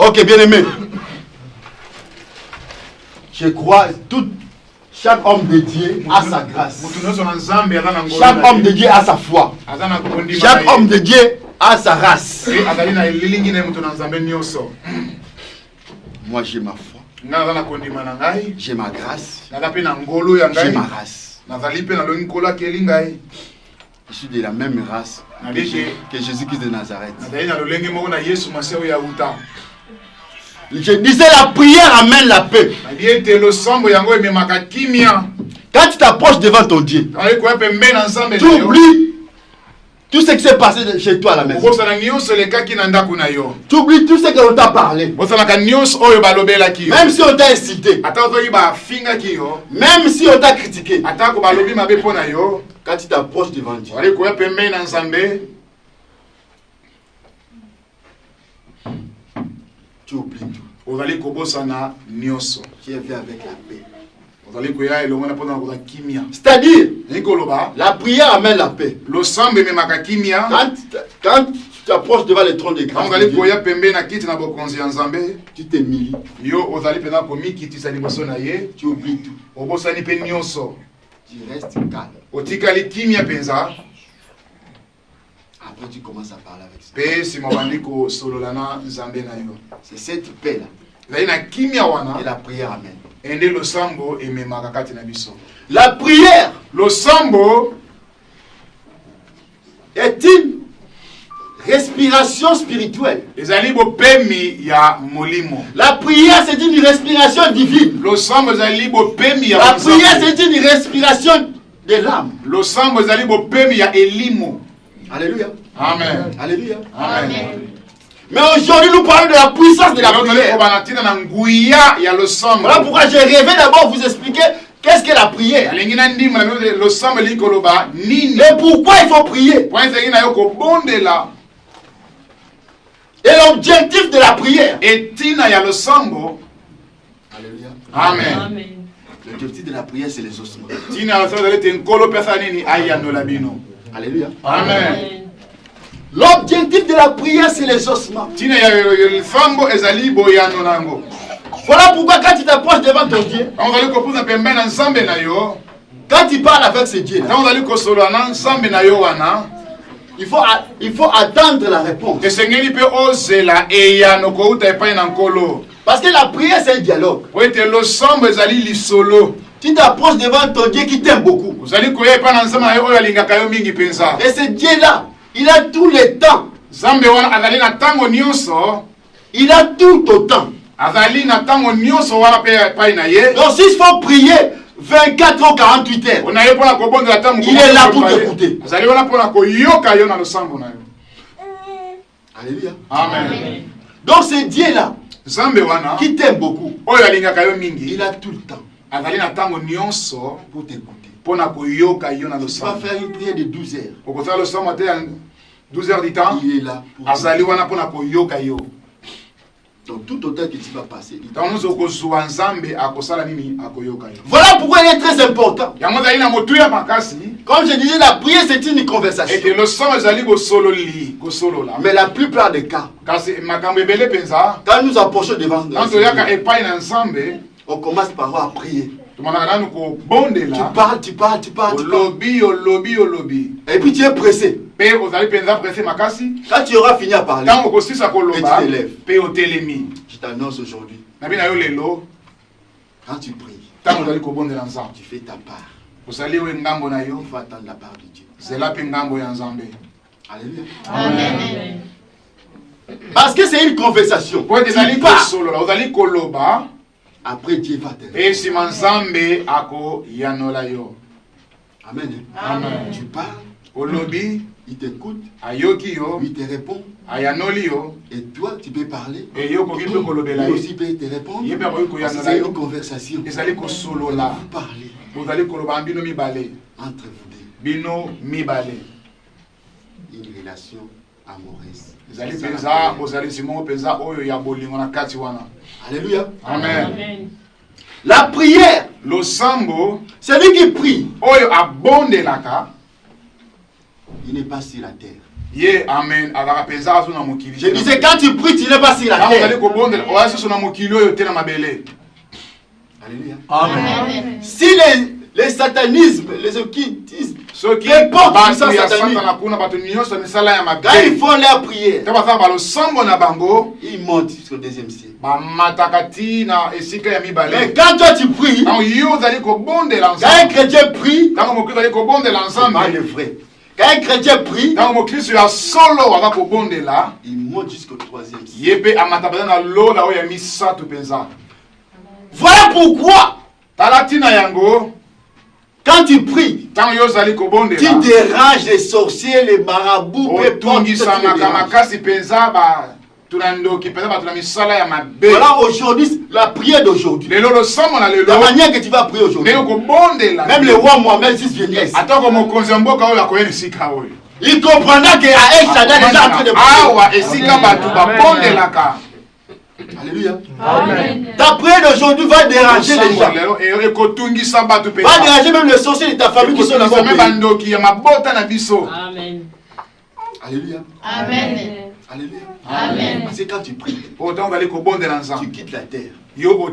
Ok, bien aimé. Je crois chaque homme de Dieu a sa grâce. Chaque homme de Dieu a sa foi. Chaque homme de Dieu a sa race. Moi j'ai ma foi. J'ai ma grâce. J'ai ma race. Je suis de la même race que Jésus-Christ de Nazareth. Je disais la prière amène la paix. Quand tu t'approches devant ton Dieu, tu oublies tout ce qui s'est passé chez toi à la maison. Tu oublies tout ce qu'on t'a parlé. Même si on t'a incité. Même si on t'a critiqué. Quand tu t'approches devant Dieu, tu oublies tout. Tu es fait avec la paix. C'est-à-dire, la prière amène la paix. Quand tu t'approches devant le trône de grâce, tu t'humilies. Tu oublies tout. Tu restes calme. Après, tu commences à parler avec ça. C'est cette paix-là que la prière amène. La prière est une respiration spirituelle. La prière, c'est une respiration divine. La prière, c'est une respiration de l'âme. Alléluia. Amen. Alléluia. Amen. Mais aujourd'hui, nous parlons de la puissance de la prière. Voilà pourquoi j'ai rêvé d'abord vous expliquer qu'est-ce qu'est la prière. Et pourquoi il faut prier. Et l'objectif de la prière. Alléluia. Amen. L'objectif de la prière, c'est les ossements. Alléluia. Amen. L'objectif de la prière, c'est les ossements. Voilà pourquoi quand tu t'approches devant ton Dieu, quand tu parles avec ce Dieu, il faut attendre la réponse. Parce que la prière, c'est un dialogue. Tu t'approches devant ton Dieu qui t'aime beaucoup. Et ce Dieu-là, il a tout le temps. Il a tout autant. Donc s'il faut prier 24 ou 48 heures, il est là pour t'écouter. Alléluia. Amen. Donc ce Dieu-là, qui t'aime beaucoup, il a tout le temps pour t'écouter. Tu vas faire une prière de 12 heures. 12 heures du temps. Il est là pour donc tout autant que tu vas passer. Voilà pourquoi il est très important. Comme je disais, la prière c'est une conversation. Mais la plupart des cas, quand nous approchons devant nous, on commence par prier. Tu parles. Et puis tu es pressé. Quand tu auras fini à parler, et tu t'élèves. Je t'annonce aujourd'hui, quand tu pries, tu fais ta part. Il faut attendre la part de Dieu. Alléluia. Amen. Parce que c'est une conversation. Tu parles. Après Dieu va te répondre. Amen. Amen. Tu parles. Il t'écoute. Il te répond. Et toi, tu peux parler. Lui aussi peut te répondre. Parce que c'est une conversation. Vous parlez. Entre vous deux. Une relation amoureuse. Alléluia. Amen. La prière, celui qui prie, il n'est pas sur la terre. Ye amen. Je disais, quand tu pries, tu n'es pas sur la terre. Alléluia. Amen. Si les satanismes, les occultismes, n'importe qui sont sataniques, quand ils font leur prière, ils montent jusqu'au deuxième ciel. Mais quand toi tu pries, quand un chrétien prie, c'est pas le vrai. Quand un chrétien prie, il monte jusqu'au troisième ciel. Voilà pourquoi, quand tu pries, tu déranges les sorciers, les marabouts, voilà aujourd'hui, la prière d'aujourd'hui. La manière que tu vas prier aujourd'hui. Même le roi Mohamed VI viendrait. Il comprendra qu'à El Shaddai déjà en train de prier. Alléluia. Amen. Ta prière d'aujourd'hui va déranger les gens. Va déranger même les sorciers de ta famille qui sont là-bas. Amen. Alléluia. Amen. Alléluia. Amen. Parce que quand tu pries, tu quittes la terre. On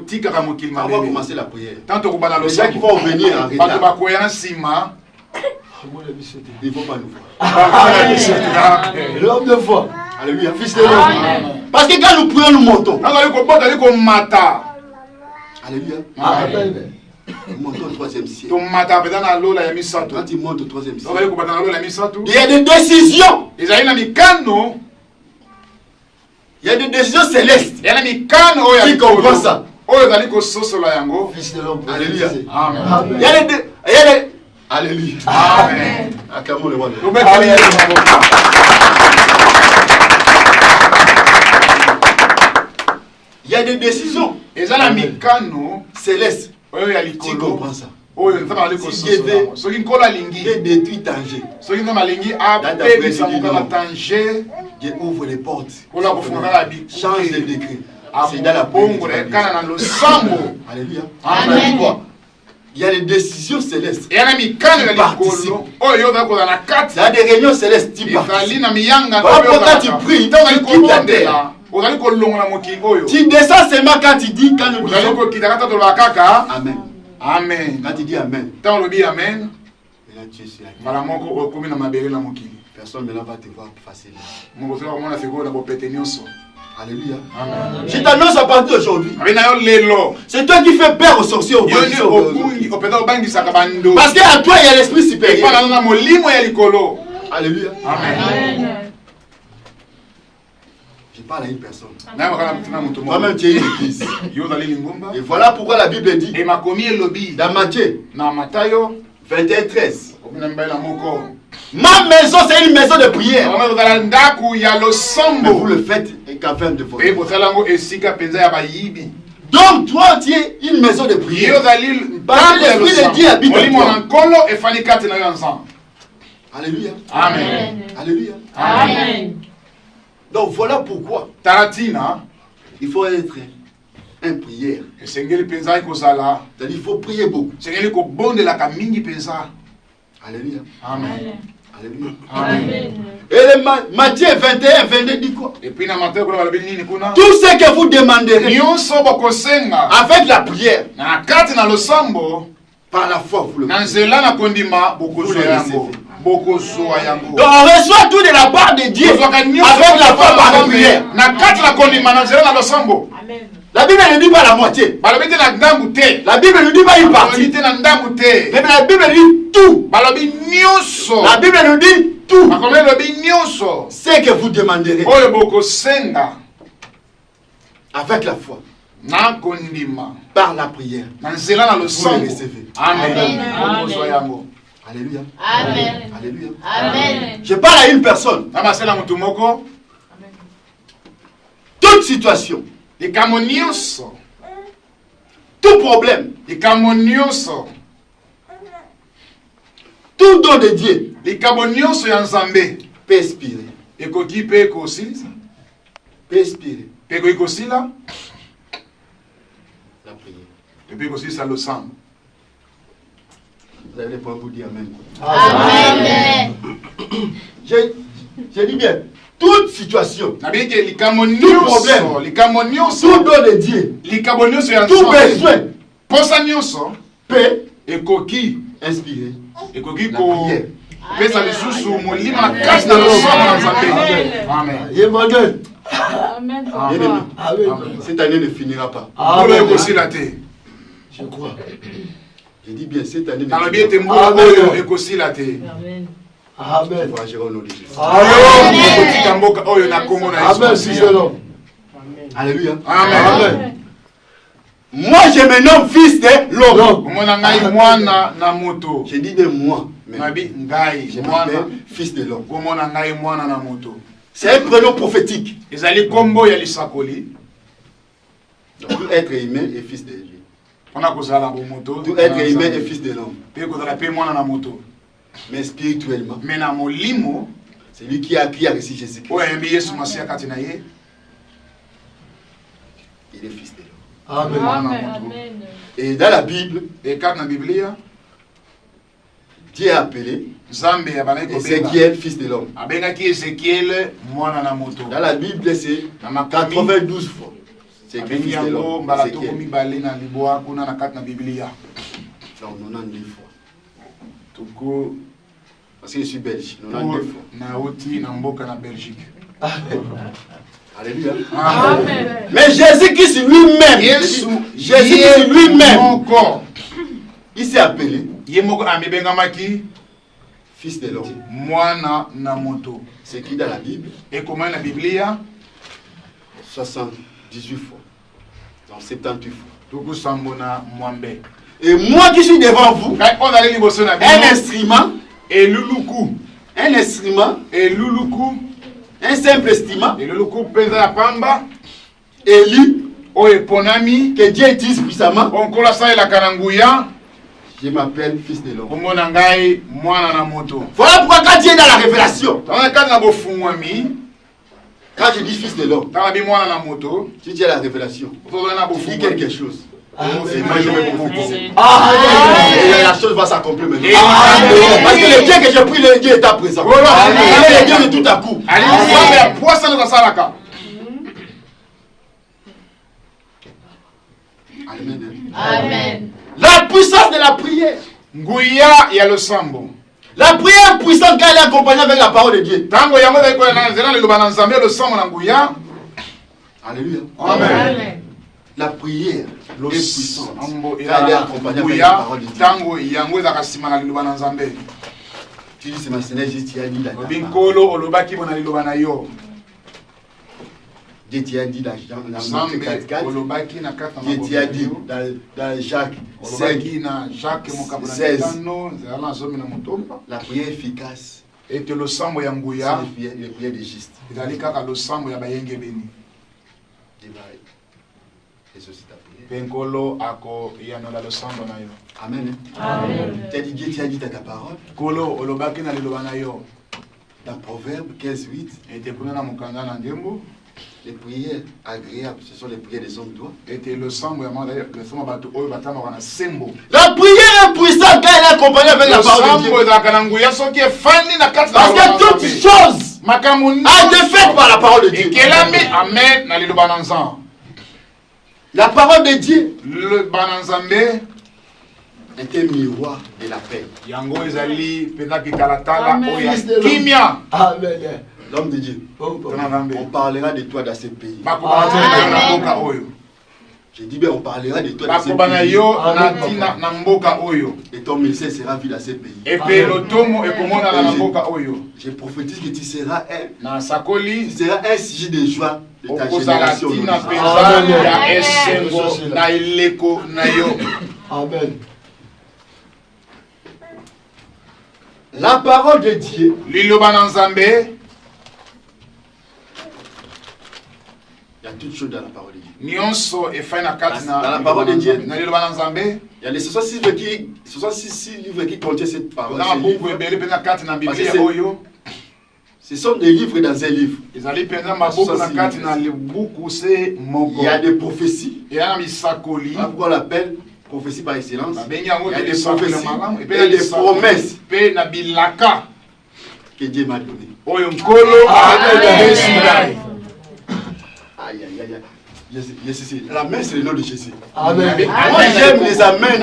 va commencer la prière. Les gens qui vont venir en retard, ils ne vont pas nous voir. L'homme de foi. Alléluia. Fils de l'homme. Parce que quand nous prions, nous montons. Alléluia. Nous montons au troisième ciel. Quand tu montes au troisième ciel, il y a des décisions. Il y a des décisions célestes. Qui comprend ça? Fils de l'homme. Alléluia. Amen. Il y a des Alléluia. Amen. Acclamons le roi. Il y a des décisions célestes. Tu comprends ça? Si Dieu veut détruire Tanger, Dieu ouvre les portes. Change de décret. C'est dans la prière. Alléluia. Amen. Il y a des décisions célestes. Il y a des réunions célestes. Tu quand tu pries, tu quittes la terre. Tu descends seulement quand tu dis, quand nous disons Amen. Amen. Quand tu dis Amen, Amen. et là tu es sur la terre. Personne ne va te voir facilement. Alléluia. Amen. Je t'annonce à partir d'aujourd'hui. C'est toi qui fais peur aux sorciers. Parce qu'à toi il y a l'esprit supérieur. Alléluia. Amen. Je parle à une personne. Toi-même tu es une église. Et voilà pourquoi la Bible dit dans Matthieu 21:13. Ma maison c'est une maison de prière. Mais vous le faites qu'afin de voter. Donc toi tu es une maison de prière. Parce que l'esprit de Dieu habite en toi. Alléluia. Amen. Alléluia. Amen. Donc voilà pourquoi il faut être un prière. C'est-à-dire il faut prier beaucoup. Alléluia. Amen. Alléluia. Amen. Et Matthieu 21:22 dit quoi? Et puis tout ce que vous demanderez avec la prière, par la foi, vous le recevez. Donc on reçoit tout de la part de Dieu avec la foi par la prière. La Bible ne dit pas la moitié. La Bible ne dit pas une partie. Mais la Bible dit tout. La Bible nous dit tout. Ce que vous demanderez avec la foi, par la prière, vous le recevez. Amen. Alléluia. Amen. Alléluia. Amen. Je parle à une personne. Toute situation, tout problème, tout don de Dieu peut expirer. Peut expirer. La prière. Vous avez les points pour dire Amen. Amen. Je dis bien, toute situation, tout problème, tout don de Dieu, tout besoin, peut inspirer la prière. Amen. Cette année ne finira pas. Je crois. Je dis bien, cette année ne finira pas. Amen. Alléluia. Amen. Moi, je me nomme fils de l'homme. Je dis bien moi. Je m'appelle fils de l'homme. C'est un prénom prophétique. Tout être humain est fils de Dieu. Tout être humain est fils de l'homme. Mais spirituellement, c'est lui qui a reçu Jésus-Christ. Il est fils de l'homme. Amen. Et dans la Bible, Dieu a appelé Ézéchiel fils de l'homme. Dans la Bible, c'est 92 fois. C'est écrit fils de l'homme. Non, 92 fois. Parce que je suis belge. 92 fois. Alléluia. Amen. Mais Jésus-Christ lui-même, Jésus-Christ lui-même, il s'est appelé fils de l'homme. C'est écrit dans la Bible 78 fois. Donc 78 fois. Et moi qui suis devant vous, un instrument, un simple instrument, élu, que Dieu utilise puissamment. Je m'appelle fils de l'homme. Voilà pourquoi quand Dieu est dans la révélation, quand je dis fils de l'homme, si Dieu est dans la révélation, il dit quelque chose. Et moi je vais prophétiser. Et la chose va s'accomplir maintenant. Parce que le Dieu que j'ai pris, le Dieu est à présent. Le Dieu de tout à coup. Amen. La puissance de la prière. La prière puissante quand elle est accompagnée avec la parole de Dieu. Alléluia. Amen. La prière est puissante quand elle est accompagnée avec la parole de Dieu. Tu dis c'est ma Seigneur, Jésus t'y a dit Dieu t'y a dit dans Matthieu 4:4. Dieu t'y a dit dans Jacques 5:16. La prière efficace. C'est le prière de juste. Amen. Tu as dit Dieu t'y a dit dans ta parole. Dans Proverbe 15:8. Les prières agréables, ce sont les prières des hommes droits. La prière est puissante quand elle est accompagnée avec la parole de Dieu. Parce que toute chose a été faite par la parole de Dieu. La parole de Dieu est un miroir de la paix. Amen. L'homme de Dieu, on parlera de toi dans ce pays. Je dis bien, on parlera de toi dans ce pays. Et ton ministère sera vu dans ce pays. Je prophétise que tu seras un sujet de joie de ta génération. Amen. La parole de Dieu, il y a toutes choses dans la parole de Dieu. Dans la parole de Dieu, il y a les 66 livres qui contiennent cette parole. Ce sont des livres dans un livre. Il y a des prophéties. Pourquoi on l'appelle prophétie par excellence? Il y a des prophéties et des promesses que Dieu m'a données. Oyo nkolo abesidai. Aïe, aïe, aïe. La main, c'est le nom de Jésus. Amen. Moi, j'aime les amens.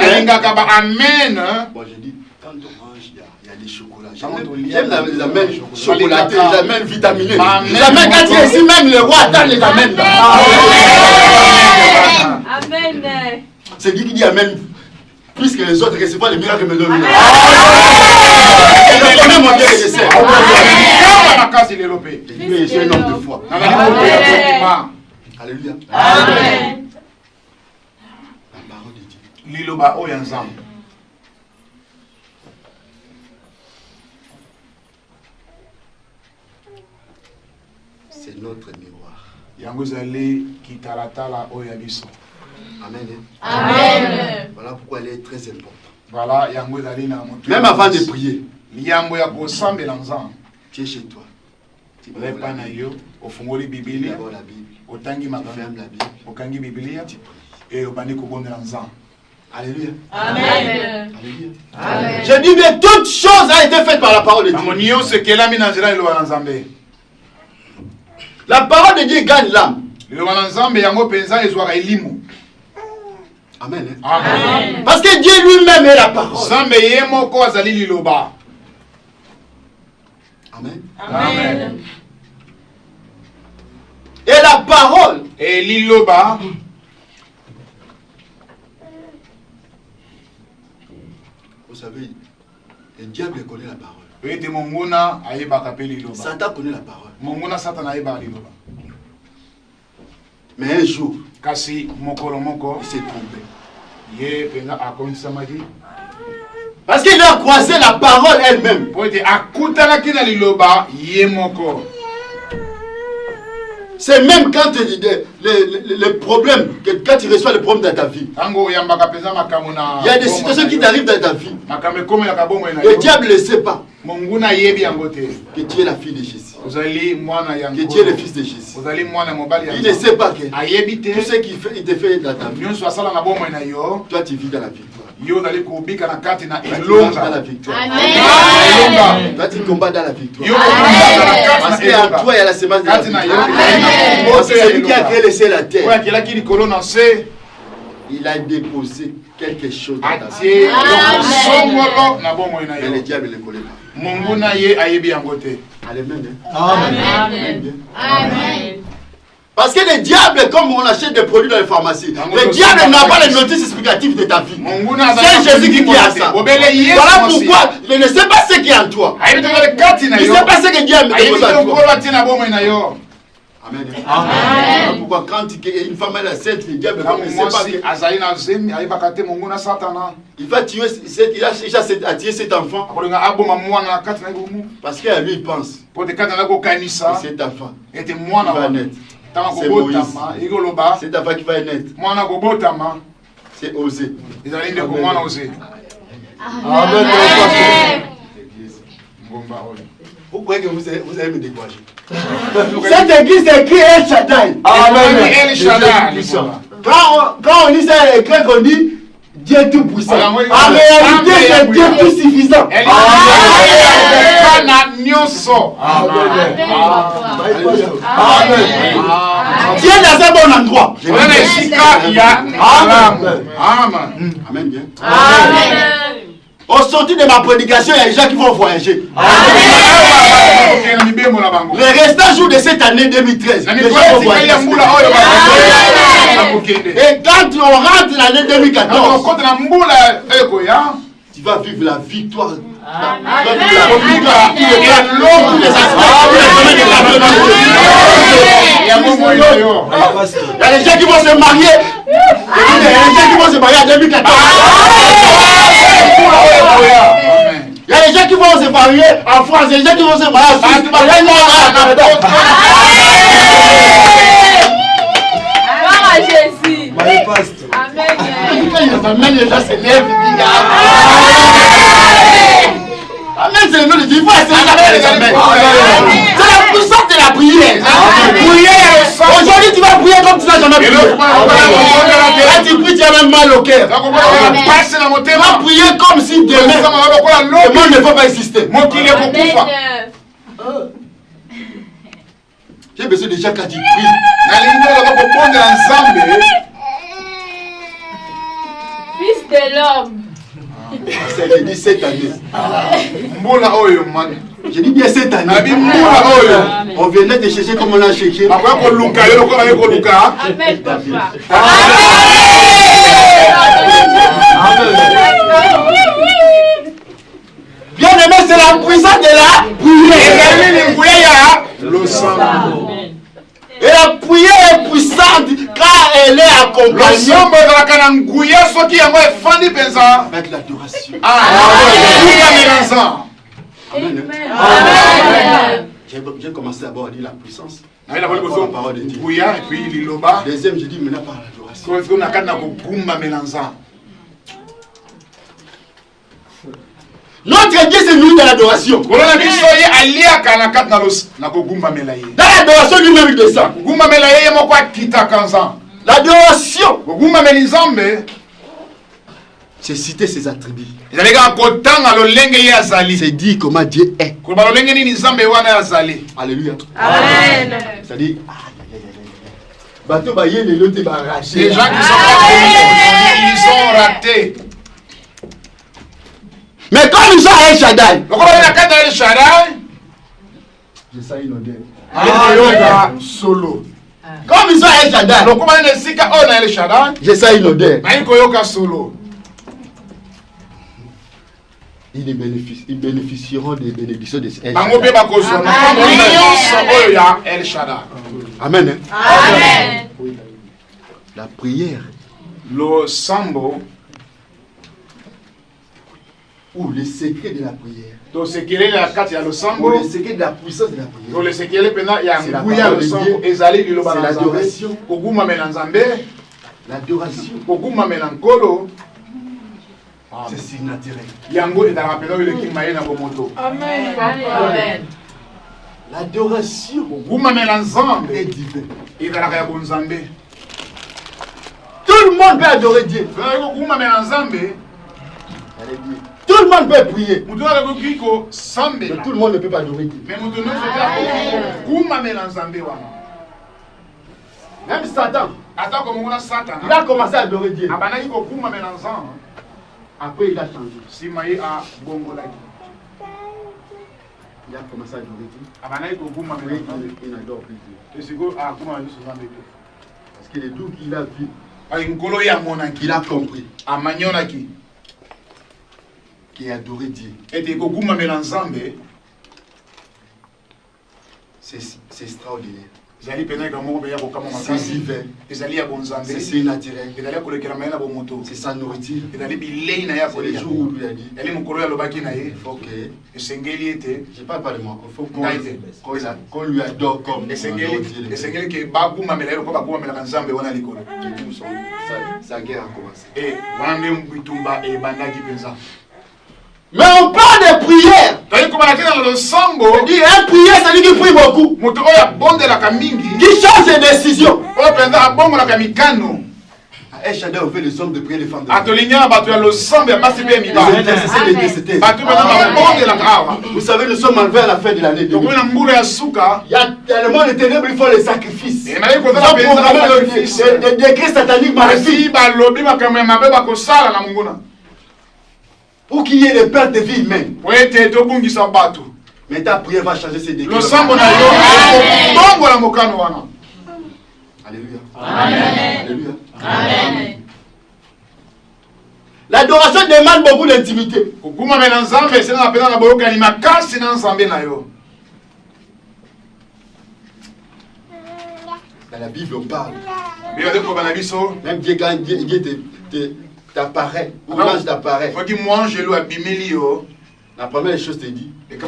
Amen. Bon, je dis, quand on mange, il y a des chocolats. J'aime les amens chocolatés, les amens vitaminés. Les amens, quand il est ici, même le roi attend les amens. Amen. C'est qui dit amen, puisque les autres recevront les miracles que me donnent. Je connais mon Dieu que je sais. Je suis un homme de foi. Alléluia. Amen. La parole de Dieu. Liloba oyanzam. C'est notre miroir. Yangozali kitaratala oyabiso. Amen. Amen. Voilà pourquoi elle est très importante. Voilà, yangozali na moto. Même avant de prier, Liambo ya kosambela nzam. tu es chez toi. Tu Lepa na yo, ofungoli Biblia, ouvres la Bible. otangi Tu makambo, fermes la Bible. okangi Biblia, et obandi kobondela nzam. Alléluia. Amen. Alléluia. Amen. Je dis, mais toute chose a été faite par la parole de Dieu. Amonio se kelami na nzela iloba na nzambe. La parole de Dieu gagne l'âme. Iloba na nzambe yango penza ezwaka elimu. Amen. Amen. Parce que Dieu lui-même est la parole. Nzambe ye moko azali liloba. Amen. Amen. Et la parole, Et liloba, vous savez, le diable connaît la parole. ete monguna ayebaka pe liloba. Satan connaît la parole. Monguna Satan ayebaka liloba. Mais un jour, Kasi mokolo moko il s'est trompé. ye penza akomisamaki. Parce qu'il a croisé la parole elle-même. Po ete akutanaki na liloba ye moko. C'est même quand les problèmes, quand tu reçois les problèmes dans ta vie, Tango oyambaka penza makambo na. il y a des situations qui t'arrivent dans ta vie. Makambo ekomela bongo na Le yo. diable ne sait pas Monguna yebi yango te. que tu es la fille de Jésus. Ozali mwana yango. Que tu es le fils de Jésus. Ozali mwana mobali Il ne sait pas que ayebi tout te. ce qu'il te fait dans ta vie, Nyonso asala na bomoi na yo. toi tu vis dans la victoire. Yo ozali kobika na kati na Toi tu marches dans la elonga. victoire. Amen. Toi tu combats dans la victoire. Yo kobika na Parce kati na qu'en elonga. toi il y a la semence de la Kati na yo. victoire. C'est celui qui a créé le ciel et la Oyo terre. akelaki likolo na se. Il a déposé quelque chose dans ta vie. Atie songolo na bomoi na Mais le yo. diable ne connaît pas. Monguna ye ayebi yango te. Amen. Amen. Amen. Parce que le diable, comme on achète des produits dans les pharmacies, le diable n'a pas les notices explicatives de ta vie. Monguna C'est Jésus qui a ça. Voilà pourquoi il ne sait pas ce qui est en toi. Ayebi te kati na Il yo. ne sait pas ce que Dieu a Ayebi déposé te en toi. okolo atie na bomoi na yo. Amen. Amen. Pourquoi quand une femme elle a 7, le diable Kama ne sait pas mwasi que azali na zemi ayebaka te monguna Satana. il va tuer, il a cherché à tuer cet enfant Akolinga aboma mwana na kati na bomu. parce qu'à lui il pense Po te kati na kokanisa. que cet enfant Ete qui mwana va wa naître, tanga c'est kobotama ikoloba cet enfant qui va naître, mwana kobotama c'est osé. ezali ndeko mwana oze. Amen. Ngomba oyo. Vous croyez que vous allez me décourager? Cette église est écrite El Shaddai. El Shaddai. Quand on lit ça à l'écran, on dit Dieu tout puissant. En réalité, c'est Dieu tout suffisant. Kana nyonso. Dieu est dans un bon endroit. Wana esika ya alamu. Amen. Amen. Bien. Amen. Au sortir de ma prédication, il y a des gens qui vont voyager. Les restants jours de cette année 2013, les gens vont voyager. Et quand on rentre l'année 2014, tu vas vivre la victoire. Tu vas vivre la victoire. Tous les aspects, tous les domaines de la vie. Il y a des gens qui vont se marier. Il y a des gens qui vont se marier en 2014. Il y a des gens qui vont se marier en France, il y a des gens qui vont se marier en Suisse. Gloire à Jésus. Amen. Amen, les gens se lèvent. Amen, c'est le nom de Dieu. Il faut essayer les amen. C'est la puissance de la prière. Aujourd'hui, tu vas prier comme tu n'as jamais prié. Quand tu pries, tu as même mal au cœur. Tu vas prier comme si demain, le monde ne peut pas exister. J'ai besoin déjà quand tu pries. Fils de l'homme. J'ai dit cette année. J'ai dit bien cette année. On venait de chercher comme on a cherché. Amen, papa. Bien aimé, c'est la puissance de la prière. Et la prière est puissante car elle est accompagnée avec l'adoration. Amen. J'ai commencé d'abord à dire la puissance. La parole de Dieu. Deuxième, j'ai dit maintenant par l'adoration. Notre Dieu c'est nous dans l'adoration. Dans l'adoration lui-même il descend. L'adoration, c'est citer ses attributs. C'est dire comment Dieu est. Alléluia. Amen. C'est-à-dire, les gens qui sont ratés. Mais quand ils sont à El Shaddai, je sens une odeur. Solo. Comme ils sont à El Shaddai, je sens une odeur. Ils bénéficieront des bénédictions de El Shaddai. Amen. Amen. La prière. Le sambo. Ou le secret de la prière. Donc c'est qu'il est la carte il y a le sambo. Ou le secret de la puissance de la prière. Donc le secret il y a le sambo. C'est l'adoration. L'adoration. C'est surnaturel. Amen. L'adoration est divine. Tout le monde peut adorer Dieu. Tout le monde peut prier. Mais tout le monde ne peut pas adorer Dieu. Même Satan, il a commencé à adorer Dieu. Après, il a changé. Il a commencé à adorer Dieu. Après, il n'adore plus Dieu. Parce que les doutes qu'il a vu, il a compris. Qui a adoré Dieu. C'est extraordinaire. C'est divin. C'est surnaturel. C'est sa nourriture. C'est le jour où lui a dit il faut que, je ne parle pas de moi, il faut qu'on lui adore comme sa guerre a commencé. Mais on parle de prière. C'est-à-dire un prière, c'est-à-dire qu'il prie beaucoup. Qui change de décision. À El Shaddai, on fait les hommes de prière, les femmes de prière. Vous savez, nous sommes enlevés à la fin de l'année 2000. Il y a tellement de ténèbres, il faut les sacrifices. Des décrets sataniques maléfiques. Pour qu'il y ait des pertes de vie humaine. Mais ta prière va changer ces décrets. Alléluia. Alléluia. Amen. L'adoration demande beaucoup d'intimité. Dans la Bible, on parle. Même Dieu, quand Dieu t'apparaît, ou l'ange t'apparaît. La première chose te dit, il faut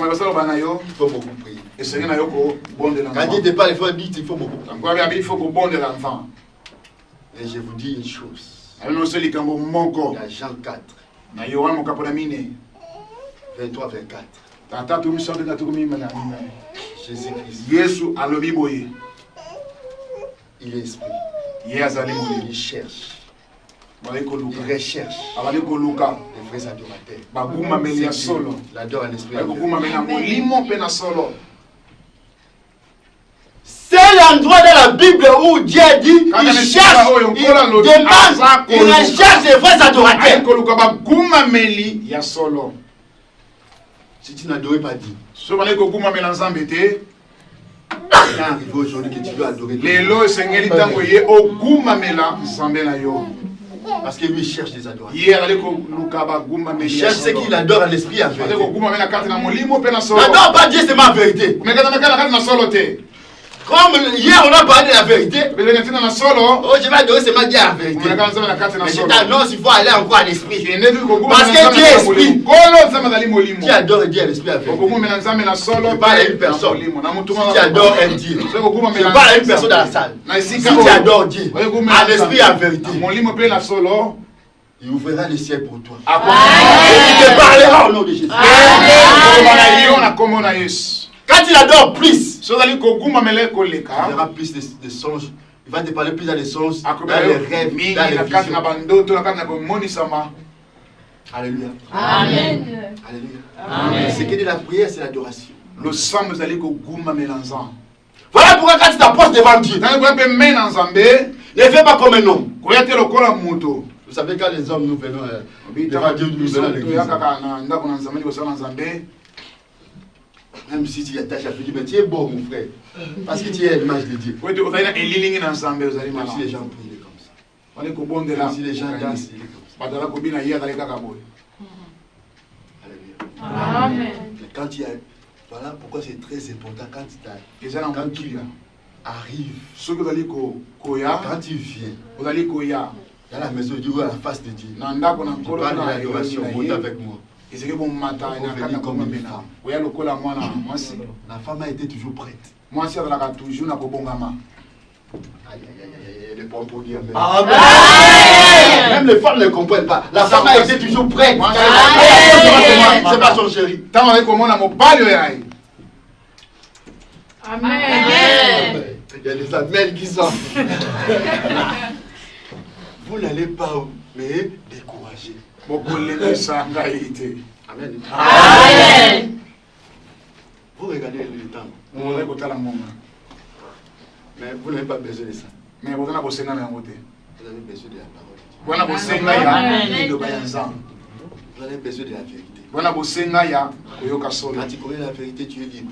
beaucoup prier. Quand Dieu te parle, il faut dire qu'il faut beaucoup prier. Et je vous dis une chose. Il y a Jean 4. 23, 24. Jésus-Christ. Il est esprit. Il cherche. Il recherche les vrais adorateurs. L'adore en esprit. C'est où Dieu a dit, il cherche, il demande, il recherche les vrais adorateurs. Si tu n'adorais pas Dieu, il est arrivé aujourd'hui que tu veux adorer Dieu. Parce que lui cherche des adorateurs. Il cherche ce qu'il adore en esprit en vérité. N'adore pas Dieu seulement en vérité. Comme hier on a parlé de la vérité, oh, je vais adorer seulement Dieu en vérité. Mais je t'annonce, il faut aller encore en esprit. Parce que Dieu est esprit. Tu adores Dieu en esprit en vérité. Tu parles à une personne. Si tu adores un Dieu, tu parles à une personne dans la salle. Si tu adores Dieu en esprit en vérité, il ouvrira les cieux pour toi. Il te parlera au nom de Jésus. Quand il adore plus, il aura plus de songes. Il va te parler plus dans les songes, dans les rêves, dans les visions. Alléluia. Amen. Alléluia. Ce qui est de la prière, c'est l'adoration. Voilà pourquoi quand tu t'approches devant Dieu, ne fais pas comme un homme. Vous savez, quand les hommes nous venons devant Dieu, nous venons à l'église. Même si tu attaches à Philippe, mais tu es beau, mon frère. Parce que tu es l'image de Dieu. Même si les gens prient, comme ça. Même si les gens dansent, il est comme ça. Amen. Mais quand tu as... Voilà pourquoi c'est très important quand tu arrives, quand tu viens dans la maison de Dieu ou à la face de Dieu, tu parles de l'adoration, monte avec moi. La femme a été toujours prête. Même les femmes ne comprennent pas. La femme a été toujours prête. C'est pas son chéri. Amen. Il y a des amens qui sont. Vous n'allez pas mais décourager. Amen. Amen. Vous regardez le temps. Mais vous n'avez pas besoin de ça. Vous avez besoin de la parole. Vous avez besoin de la vérité. Quand tu connais la vérité, tu es libre.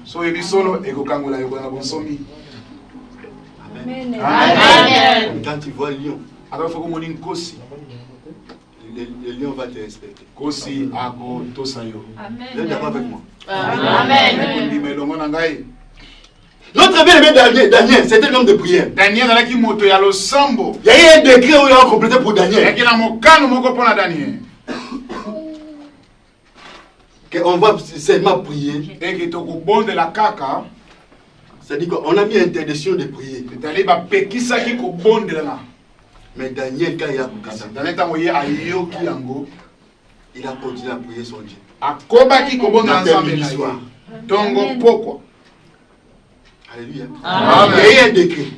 Amen. Amen. Quand tu vois le lion, le lion va te respecter. Vous êtes d'accord avec moi? Amen. Notre bien-aimé Daniel, c'était l'homme de prière. Il y a eu un décret où il a complété pour Daniel. On va seulement prier. C'est-à-dire qu'on a mis interdiction de prier. Mais Daniel, quand il a compris ça, il a continué à prier son Dieu. Alléluia. Il y a eu un décret.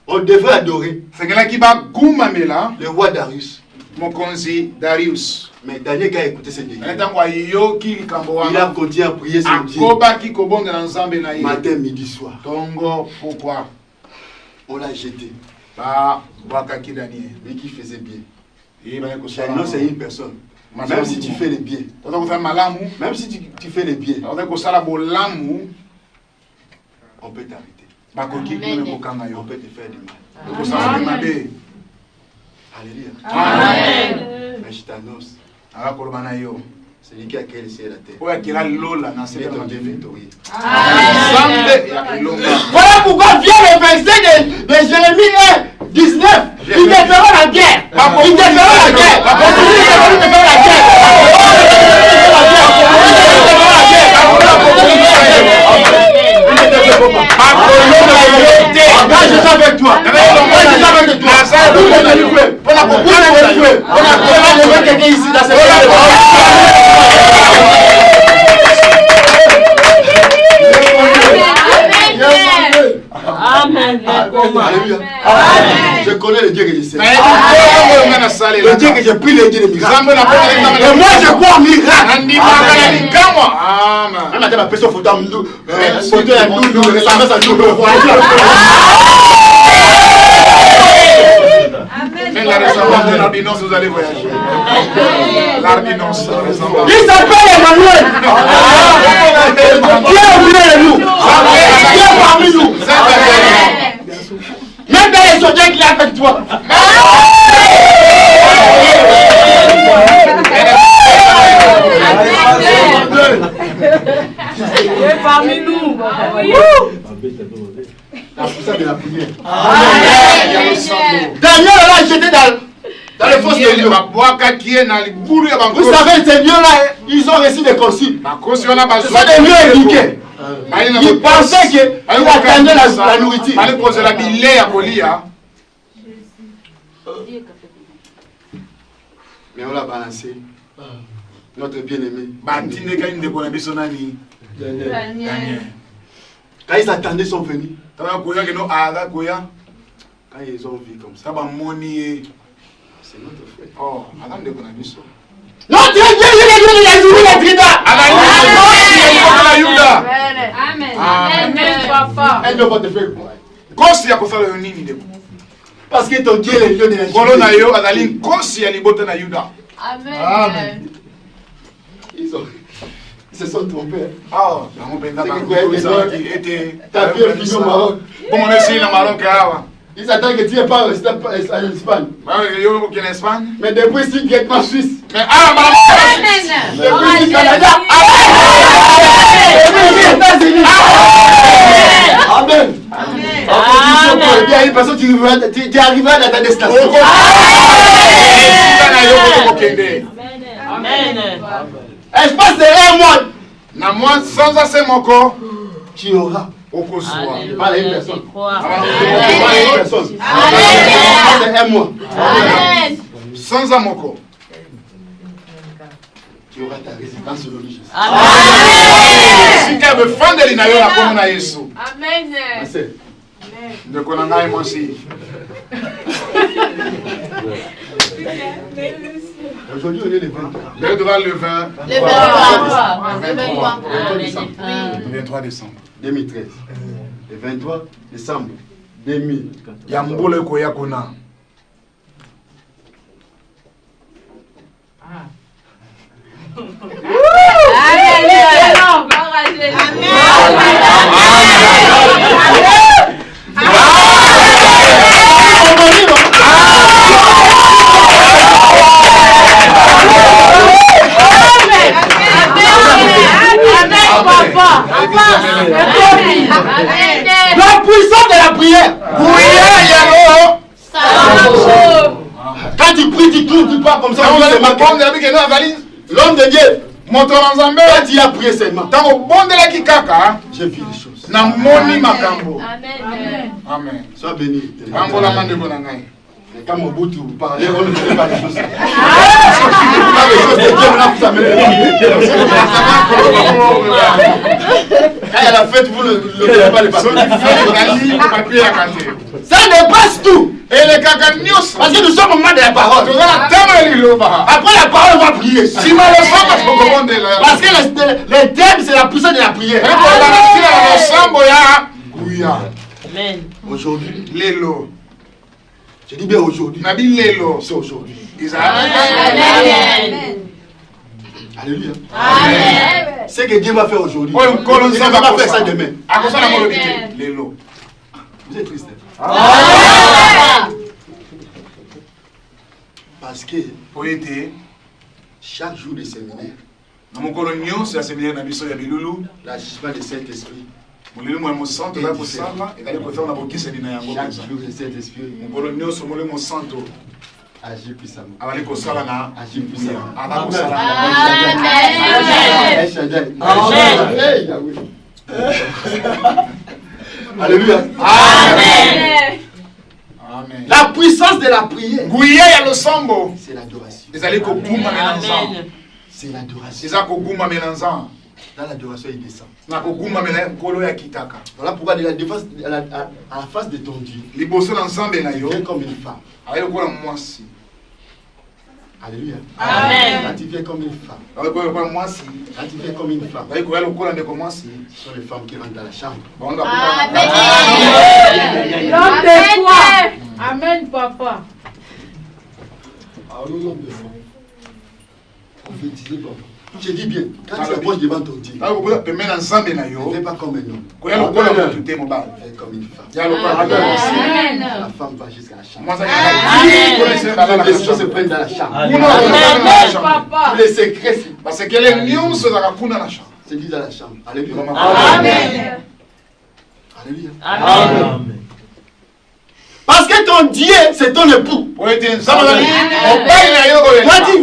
On devrait adorer le roi Darius. Mais Daniel, quand il a écouté ce décret, il a continué à prier son Dieu. Matin, midi, soir. On l'a jeté. Lui qui faisait bien. Non, c'est une personne. Même si tu fais le bien, même si tu fais le bien, on peut t'arrêter. On peut te faire du mal. Alléluia. Amen. Mais je t'annonce, celui qui a créé le ciel et la terre, c'est ton Dieu victorieux. Voilà pourquoi vient le verset de Jérémie 19. Il te fera la guerre. Il te fera la guerre. Il te fera la guerre. Je suis avec toi. Je suis avec toi. On a beaucoup de jouer. On a quelqu'un ici dans cette Amen. Alléluia. Je connais le Dieu que je sais. Le Le Dieu que j'ai pris, le Dieu de miracle. Et moi je crois en miracle. Amen. Même à ma personne photo à Mdou. Photo à Mdou, ressemblance à Mdou. Mais la ressemblance de l'ordonnance, vous allez voyager. L'ordonnance, la ressemblance. Il s'appelle Emmanuel. Dieu est au milieu de nous. Dieu est parmi nous. Même dans les soldats qu'il est avec toi. Dieu est parmi nous. La puissance de la prière. Amen. Daniel là, j'étais dans les fosses de lions. Vous savez, ces lions-là, ils ont reçu des consignes. Ce sont des lions éduqués. Ils pensaient qu'ils attendaient la nourriture. Mais on l'a balancé. Notre bien-aimé. Quand ils attendaient, ils sont venus. Quand ils ont vu comme ça. C'est notre frère. Non, Dieu, il a joué la trida. Amen. Amen, papa. Elle ne va te faire quoi? Parce que ton Dieu est le Dieu de la Amen. Ils se sont trompés. Ta fille est finie au Maroc. Ils attendent que tu n'es pas en Espagne. Mais depuis, c'est directement Suisse. Depuis, Canada. Depuis, États-Unis. Amen. Il y a une personne qui arrivera dans ta destination. Amen. Espace de 1 mois. Tu auras. Pas une personne. Pas une personne. Espace de 1 mois. Sans amoko. Tu auras ta résidence religieuse. Si tu veux faire de l'inayo la commune à Yesu. Amen. De Konanga et moi aussi. Aujourd'hui, on est le 23. Le 20. Le 23 décembre. 2013. Le 23 décembre 2000. Yambole Koyakona. La puissance de la prière. Quand tu pries, tu tournes, tu pars comme ça. L'homme de Dieu. Quand tu as prié seulement, j'ai vu les choses. Amen. Sois béni. Quand mon bout vous parlez, on ne fait pas les choses. Les choses de Dieu, on a vous amener. Quand il y a la fête, vous ne faites pas les papiers. Ça dépasse tout. Et les cacagnos. Parce que nous sommes au moment de la parole. Après la parole, on va prier. Parce que le thème, c'est la puissance de la prière. Amen. Aujourd'hui, Lelo. je dis bien aujourd'hui. Lelo. C'est aujourd'hui. Amen. Alléluia. Amen. Ce que Dieu va faire aujourd'hui, Il il ne va pas faire ça demain. Lelo. Vous êtes triste. Parce que chaque jour de séminaire, l'agissement du Saint-Esprit, chaque jour de Saint-Esprit agit puissamment. Agit puissamment. Alléluia. Amen. La puissance de la prière, c'est l'adoration. Ezali koguma menanza. C'est l'adoration. Eza koguma menanza. Dans l'adoration, il descend. Voilà pourquoi à la face de ton Dieu, il vient comme une femme. Alléluia. Amen. Quand il vient comme une femme. Quand il vient comme une femme. Ce sont les femmes qui rentrent dans la chambre. Amen. L'homme de foi. Amen, papa. L'homme de foi. Prophétisez, papa. Je dis bien, quand tu approches devant ton Dieu, ne fais pas comme un homme. Fais comme une femme. Amen. La femme va jusqu'à la chambre. Amen. Les choses se prennent dans la chambre. Amen, papa. Tous les secrets parce que les lions se disent dans la chambre. Alléluia. Amen. Alléluia. Amen. Parce que ton Dieu, c'est ton époux. Quand il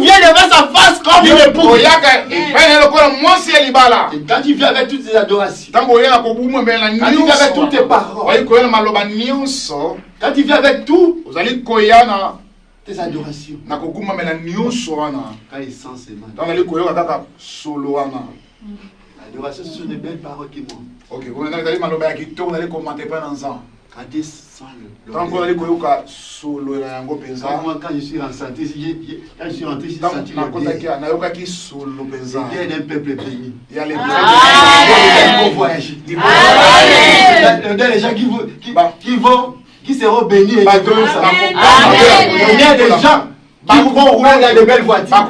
vient devant sa face comme un époux. Et quand il vient avec toutes ses adorations. Quand il vient avec toutes tes paroles. Quand il vient avec tout tes adorations. Quand il sent ses mains. L'adoration, ce sont des belles paroles qui montent. Quand il sent le moi, quand je suis rentré ici, j'ai senti le bien d'un peuple béni. Il y a les gens qui seront bénis et il y a des gens qui vont rouler dans de belles voitures.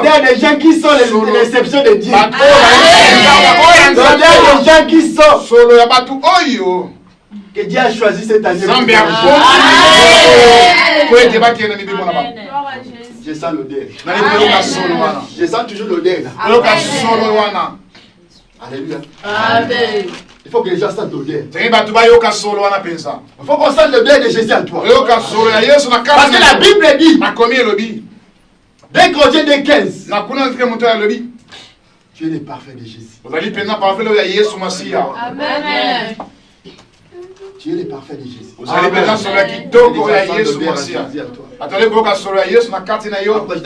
Il y a des gens qui sont l'exception de Dieu. Il y a des gens qui sont que Dieu a choisi cette année. Je sens l'odeur. Je sens toujours l'odeur. Alléluia. Amen. Il faut que les gens sentent l'odeur. Il faut qu'on sente l'odeur de Jésus en toi. Parce que la Bible dit, 2 Corinthiens 2:15, tu es le parfait de Jésus. Amen. Tu es le parfait de Jésus. Après, j'étais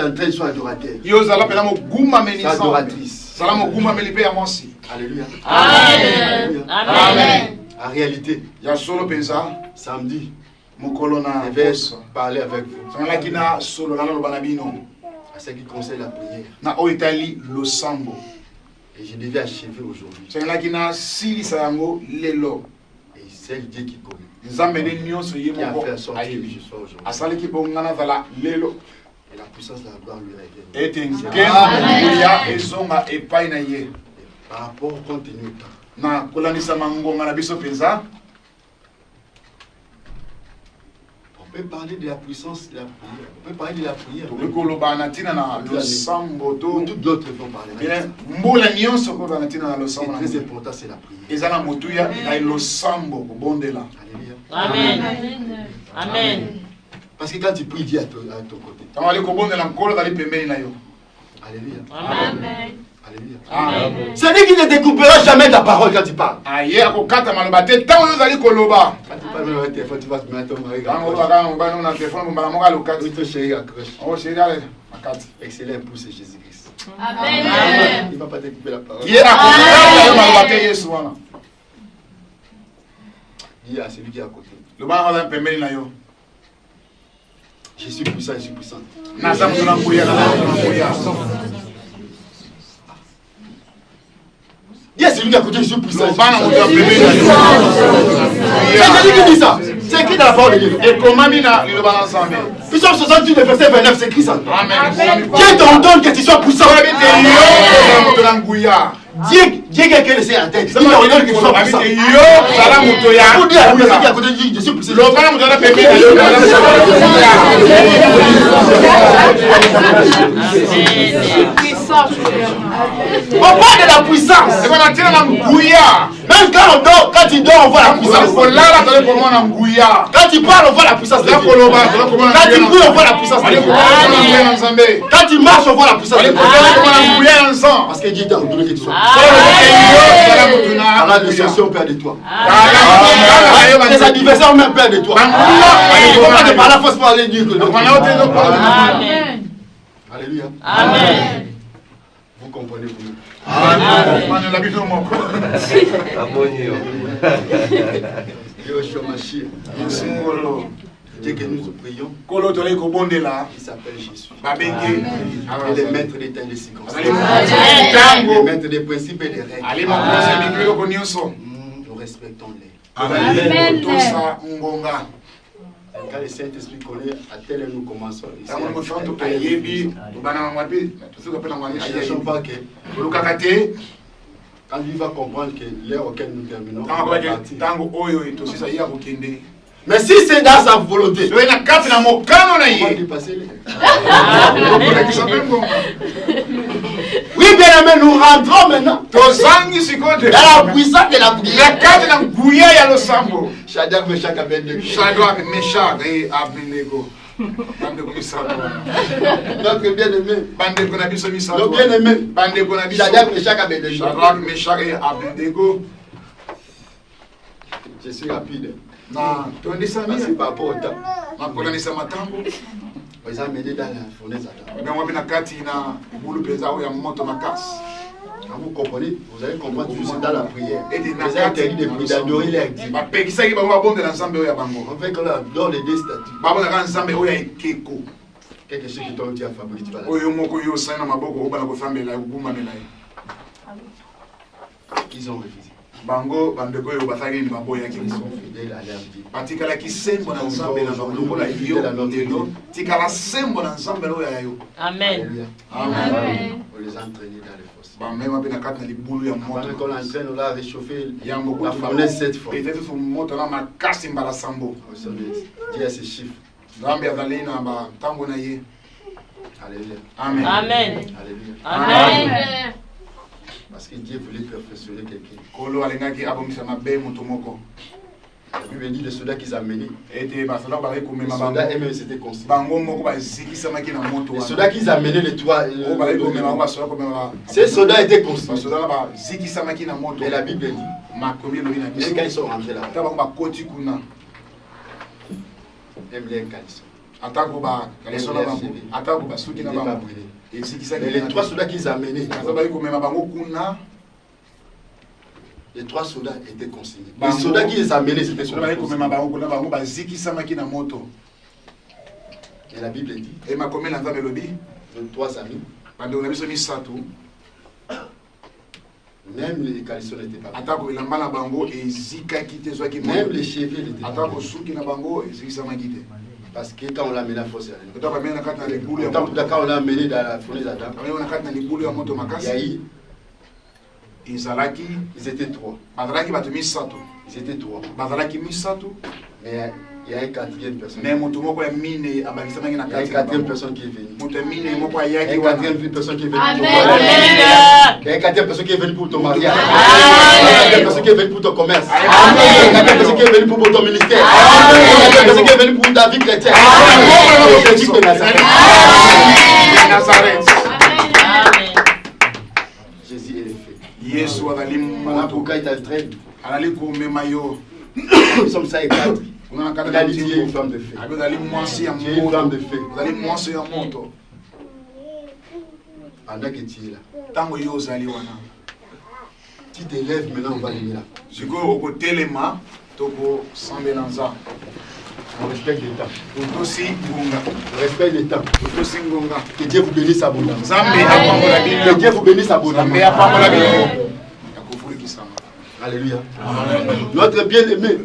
en train de sois adorateur. adoratrice. Alléluia. Amen. Amen. En réalité, samedi, je vais parler avec vous à ce qui concerne la prière. Et je devais achever aujourd'hui. Et c'est Dieu qui connaît. Qui a fait en sorte que je sois aujourd'hui. Et la puissance de la gloire lui revient. Par rapport au contenu du temps. On peut parler de la puissance de la prière. On peut parler de la prière. Toutes d'autres vont parler. Ce qui est très important, c'est la prière. Amen. Amen. Parce que quand tu pries, Dieu est à ton côté. Alléluia. Amen. Alléluia. C'est lui qui ne découpera jamais ta parole quand tu parles. Quand tu parles même avec téléphone, tu vas te mettre ton mari. Oui, ton chéri accroche. Excellent époux, c'est Jésus-Christ. Amen. Il ne va pas découper la parole. Dis à celui qui est à côté. Je suis puissant, je suis puissant. Dis à celui qui est à côté, je suis puissant. C'est celui qui dit ça. C'est écrit dans la parole de Dieu. Psalm 68, verset 29, c'est écrit ça. Dieu t'ordonne que tu sois puissant. Dieu qui a laissé la tête. Il t'ordonne que tu sois puissant. Pour dire à la personne qui est à côté de Dieu, je suis puissant. On parle de la puissance. Même quand tu dors, on voit la puissance. Quand tu parles, on voit la puissance. Quand tu pries, on voit la puissance. Quand tu marches, on voit la puissance. Parce que Dieu t'a ordonné que tu sois puissant. La destruction perd de toi. Tes adversaires ont même peur de toi. Il ne faut pas te parler à force pour aller dire que non. Amen. Alléluia. Amen. Vous comprenez vous-même. Dieu que nous prions, il s'appelle Jésus. Il est maître des temps et des circonstances. Il est maître des principes et des règles. Nous respectons-les. Amen. Quand le Saint-Esprit connaît, à tel nous commençons. Ne cherchons pas que quand lui va comprendre que l'heure auquel nous terminons, mais si c'est dans sa volonté, comment lui passer les... Oui, bien aimé, nous rentrons maintenant dans la puissance de la prière. Shadrach, Meshach, Abednego. Notre bien-aimé, notre bien-aimé, Shadrach, Meshach, Abednego. Je suis rapide. Merci par rapport au temps. Ils ont mené dans la fournaise quand vous comprenez, vous allez comprendre toujours dans la prière. Vous avez interdit de prier, d'adorer les actifs. On fait que là, dans les deux statuts. Quelque chose qui t'ont dit à Fabrice, tu vas ils ont refusé. Bango bandeko yo basaki maboya ki batikala kisembo na nzambe na lokola yo lelo tikala sembo na nzambe lo ya yo. Amen. Amen. On les a entraînés dans les fosses. Ba même abina kat na libulu ya moto. Quand on entraîne, on l'a réchauffé la fournaise 7 fois. Et fait moto na makasi mbala sambo. Dieu a ses chiffres. Nzambe azali na ba tango na ye. Alléluia. Amen. Amen. Alléluia. Amen. Parce que Dieu voulait perfectionner quelqu'un. Kolo alengaki abomisa mabe moto moko. La Bible dit les soldats qu'ils ont menés. Ete ba soldats ba ko mema les soldats eux-mêmes c'était conscient. Bango moko ba zikisa maki na moto. Les soldats qu'ils ont menés les trois. Ces soldats étaient conscients. Soldats ba zikisa maki na moto. Et la Bible dit. Makomi lo ina biso. Et quand ils sont rentrés là. Ta ba koti kuna. Même les calisons. Atako ba calisons na ba. Atako ba suki na ba. Et les trois soldats qu'ils ont menés. Les trois soldats étaient consignés. Les soldats qui les ont menés, c'était consignés. Et la Bible dit, nos trois amis, même les calissons n'étaient pas prêts. Même les cheveux n'étaient pas prêts. Parce que quand on l'a mené à Fosse, quand on l'a mené dans la fournaise d'Adam, il y a eu, ils étaient trois. Ils étaient trois. Mais il y a une quatrième personne. Il y a une quatrième personne qui est venue. Il y a une quatrième personne qui est venue pour ton mariage. Il y a une quatrième personne qui est venue pour ton mariage. Il y a une quatrième personne qui est venue pour ton commerce. Il y a une quatrième personne qui est venue pour ton ministère. Il y a une quatrième personne qui est venue pour ta vie chrétienne. Jésus de Nazareth. Jésus est le fait. Voilà pourquoi il t'entraîne. Nous sommes ça et quatre. Il a dit tu es une femme de feu. Tu es une femme de feu. Pendant que tu es là, tu te lèves maintenant, on va venir là. On respecte les temps. On respecte les temps. Que Dieu vous bénisse abondamment. Que Dieu vous bénisse abondamment. Alléluia. Notre bien-aimé.